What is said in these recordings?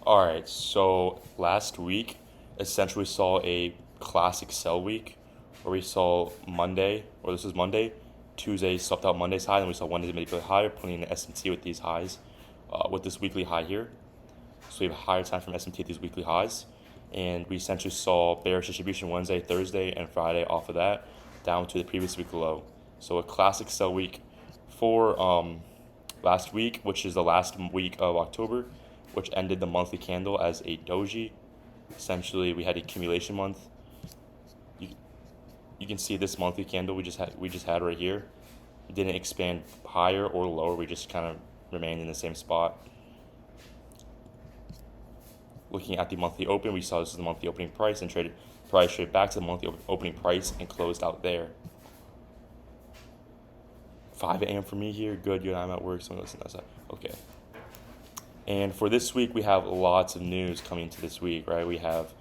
All right, so last week essentially saw a classic sell week where we saw Monday, or this was Monday, Tuesday swept out Monday's high, and we saw Wednesday manipulate higher, putting in the S&T with these highs, with this weekly high here. So we have a higher time from S&T at these weekly highs, and we essentially saw bearish distribution Wednesday, Thursday, and Friday off of that down to the previous week low. So a classic sell week for last week, which is the last week of October, which ended the monthly candle as a doji. Essentially, we had accumulation month. You can see this monthly candle we just had right here. It didn't expand higher or lower. We just kind of remained in the same spot. Looking at the monthly open, we saw this is the monthly opening price and traded price straight back to the monthly opening price and closed out there. 5 a.m. for me here. Good. I'm at work. So listen to that. Okay. And for this week, we have lots of news coming into this week, right? We have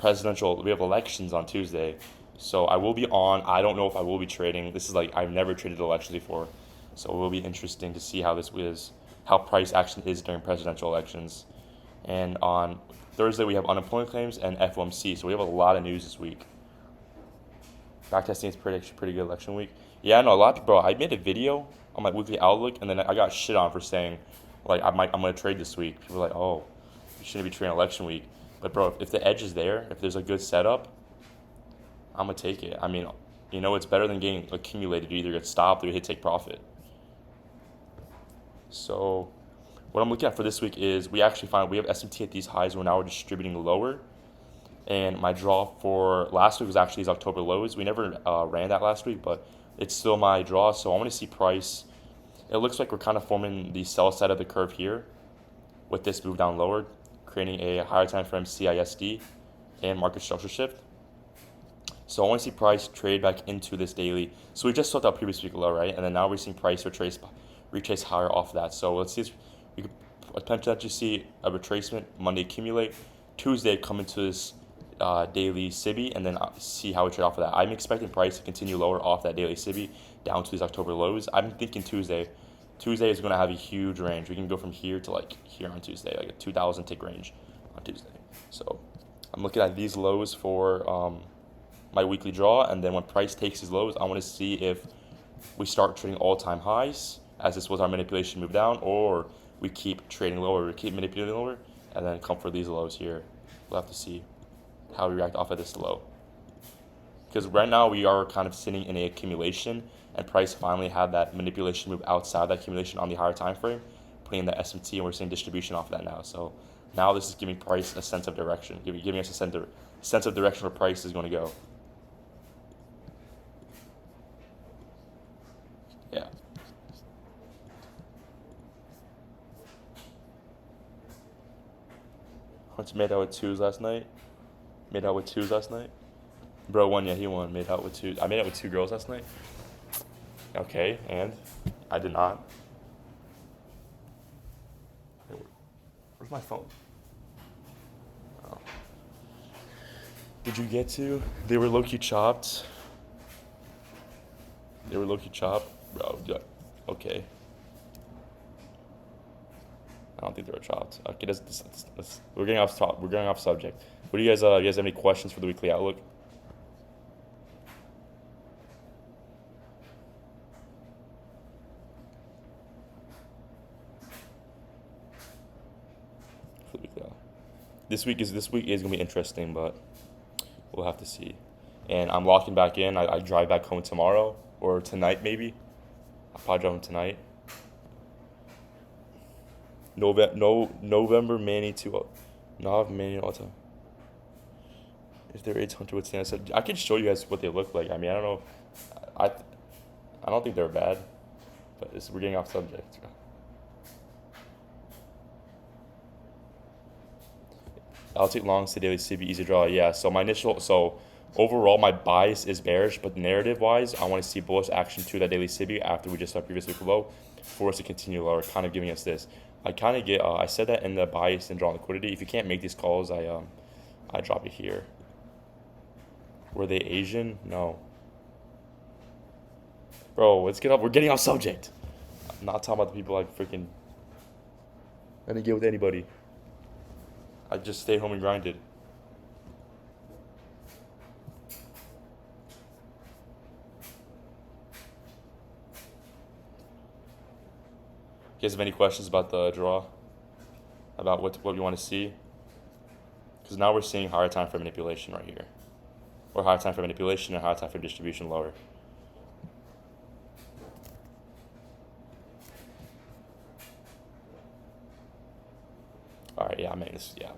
elections on Tuesday. So I will be on. I don't know if I will be trading. This is I've never traded elections before. So it will be interesting to see how price action is during presidential elections. And on Thursday, we have unemployment claims and FOMC. So we have a lot of news this week. Backtesting is pretty good election week. Yeah, no, a lot of people, bro. I made a video on my weekly outlook, and then I got shit on for saying, I'm gonna trade this week. People are like, oh, you shouldn't be trading election week. But bro, if the edge is there, if there's a good setup, I'm gonna take it. I mean, it's better than getting accumulated. You either get stopped or you hit take profit. So what I'm looking at for this week is we have S&T at these highs. We're now distributing lower. And my draw for last week was actually these October lows. We never ran that last week, but it's still my draw. So I want to see price. It looks like we're kind of forming the sell side of the curve here with this move down lower, creating a higher time frame CISD and market structure shift. So I want to see price trade back into this daily. So we just saw that previous week low, right? And then now we're seeing price retrace higher off that. So let's see if we could potentially see a retracement, Monday accumulate, Tuesday come into this daily SIBI, and then see how we trade off of that. I'm expecting price to continue lower off that daily SIBI down to these October lows. I'm thinking Tuesday is going to have a huge range. We can go from here to here on Tuesday, like a 2,000 tick range on Tuesday. So I'm looking at these lows for my weekly draw, and then when price takes these lows, I want to see if we start trading all-time highs, as this was our manipulation move down, or we keep trading lower, we keep manipulating lower, and then come for these lows here. We'll have to see how we react off of this low. Because right now we are kind of sitting in a accumulation, and price finally had that manipulation move outside that accumulation on the higher time frame, putting in the S&T, and we're seeing distribution off of that now. So now this is giving price a sense of direction, giving us a sense of direction where price is going to go. Yeah. Hunter made out with twos last night. Bro won, yeah, he won. Made out with two. I made out with two girls last night. Okay, and I did not. Where's my phone? Oh. Did you get to? They were low-key chopped. Bro, yeah. Okay. I don't think they were chopped. Okay, we're getting off subject. What do you guys have any questions for the weekly outlook? For the weekly outlook. This week is gonna be interesting, but we'll have to see. And I'm locking back in. I drive back home tomorrow or tonight maybe. I'll probably drive home tonight. November Manny to Nav Manny all the time. If they're 800 with stand, I can show you guys what they look like. I mean, I don't know. I don't think they're bad, but we're getting off subject. I'll take longs to daily CB easy draw. Yeah. So overall my bias is bearish, but narrative wise, I want to see bullish action to that daily CB after we just saw previously low, for us to continue lower, kind of giving us this. I kind of get. I said that in the bias and draw liquidity. If you can't make these calls, I drop it here. Were they Asian? No. Bro, let's get up. We're getting off subject. I'm not talking about the people freaking. I didn't get with anybody. I just stayed home and grinded. You guys have any questions about the draw? About what you want to see? Because now we're seeing higher time frame manipulation right here. Or higher time frame manipulation and higher time frame distribution lower. Alright, yeah, I mean, this, yeah.